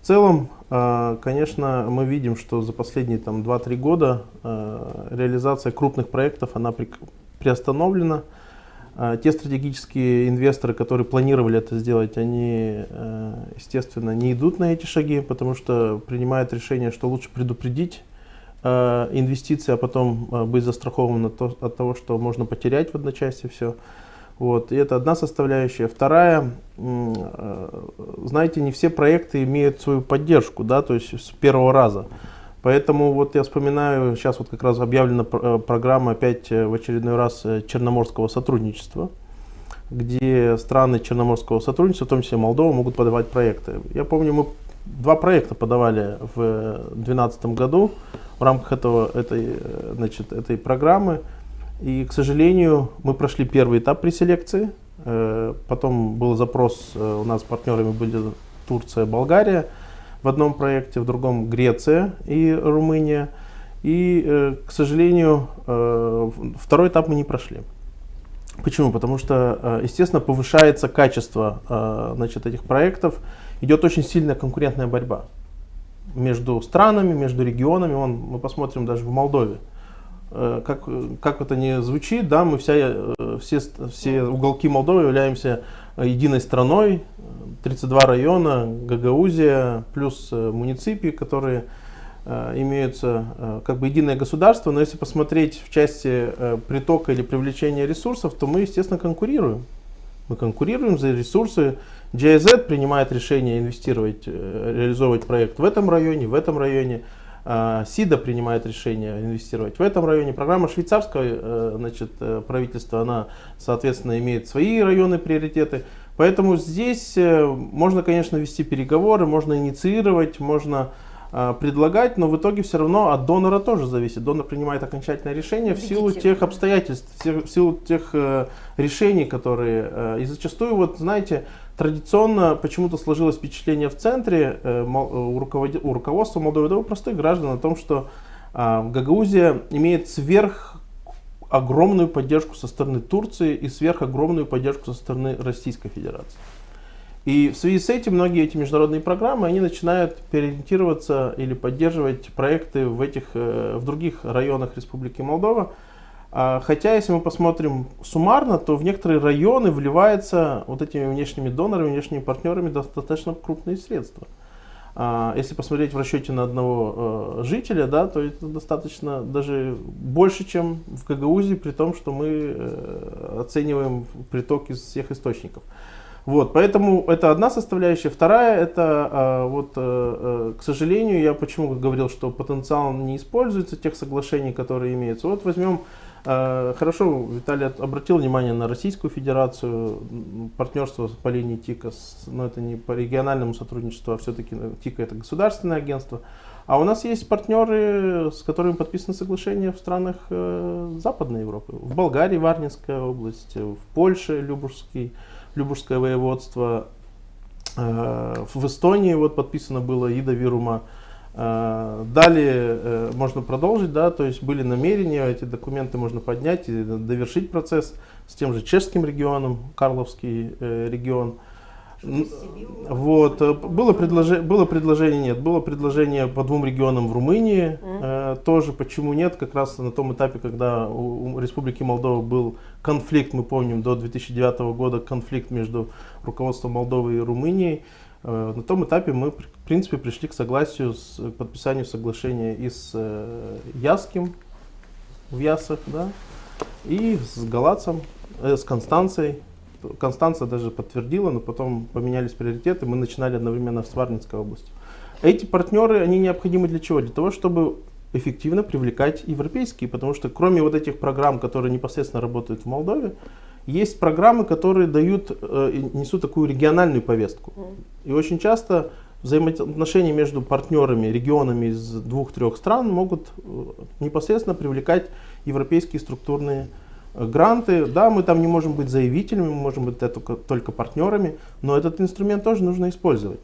целом, конечно, мы видим, что за последние 2-3 года реализация крупных проектов она приостановлена. Те стратегические инвесторы, которые планировали это сделать, они, естественно, не идут на эти шаги, потому что принимают решение, что лучше предупредить инвестиции, а потом быть застрахованным от того, что можно потерять в одночасье все. Вот. И это одна составляющая. Вторая, знаете, не все проекты имеют свою поддержку, да, то есть с первого раза. Поэтому вот я вспоминаю, сейчас вот как раз объявлена программа опять в очередной раз черноморского сотрудничества, где страны черноморского сотрудничества, в том числе Молдова, могут подавать проекты. Я помню, мы 2 проекта подавали в 2012 году в рамках этой программы. И, к сожалению, мы прошли первый этап преселекции. Потом был запрос, у нас партнерами были Турция, Болгария в одном проекте, в другом Греция и Румыния. И, к сожалению, второй этап мы не прошли. Почему? Потому что, естественно, повышается качество этих проектов. Идет очень сильная конкурентная борьба между странами, между регионами. Мы посмотрим даже в Молдове. Как это ни звучит, да, мы все уголки Молдовы являемся единой страной, 32 района, Гагаузия, плюс муниципии, которые имеются как бы единое государство, но если посмотреть в части притока или привлечения ресурсов, то мы, естественно, конкурируем. Мы конкурируем за ресурсы. GIZ принимает решение инвестировать, реализовывать проект в этом районе. СИДА принимает решение инвестировать в этом районе. Программа швейцарского правительства, она, соответственно, имеет свои районы приоритеты. Поэтому здесь можно, конечно, вести переговоры, можно инициировать, можно предлагать, но в итоге все равно от донора тоже зависит. Донор принимает окончательное решение в силу тех обстоятельств, в силу тех решений, которые... И зачастую, вот знаете, традиционно почему-то сложилось впечатление в центре у руководства Молдовы, да, у простых граждан, о том, что Гагаузия имеет огромную поддержку со стороны Турции и огромную поддержку со стороны Российской Федерации. И в связи с этим многие эти международные программы, они начинают переориентироваться или поддерживать проекты в других районах Республики Молдова. Хотя, если мы посмотрим суммарно, то в некоторые районы вливаются вот этими внешними донорами, внешними партнерами достаточно крупные средства. Если посмотреть в расчете на одного жителя, да, то это достаточно даже больше, чем в Гагаузии, при том, что мы оцениваем приток из всех источников. Вот, поэтому это одна составляющая. Вторая, это, к сожалению, я почему говорил, что потенциал не используется, тех соглашений, которые имеются. Вот возьмем, хорошо, Виталий обратил внимание на Российскую Федерацию, партнерство по линии ТИКа, но это не по региональному сотрудничеству, а все-таки ТИКа это государственное агентство. А у нас есть партнеры, с которыми подписаны соглашения в странах Западной Европы. В Болгарии Варнинская область, в Польше Любужское воеводство, в Эстонии вот подписано было Ида Вирума. Далее можно продолжить, да, то есть были намерения, эти документы можно поднять и довершить процесс с тем же чешским регионом, Карловский регион. Вот, было предложение по 2 регионам в Румынии, тоже, почему нет, как раз на том этапе, когда у Республики Молдова был конфликт, мы помним, до 2009 года конфликт между руководством Молдовы и Румынией, на том этапе мы, в принципе, пришли к согласию, к подписанию соглашения и с Ясским в Ясах, да, и с Галацем, с Констанцией. Констанция даже подтвердила, но потом поменялись приоритеты, мы начинали одновременно с Варнинской областью. Эти партнеры, они необходимы для чего? Для того, чтобы эффективно привлекать европейские, потому что кроме вот этих программ, которые непосредственно работают в Молдове, есть программы, которые несут такую региональную повестку. И очень часто взаимоотношения между партнерами, регионами из 2-3 стран могут непосредственно привлекать европейские структурные гранты. Да, мы там не можем быть заявителями, мы можем быть только партнерами, но этот инструмент тоже нужно использовать.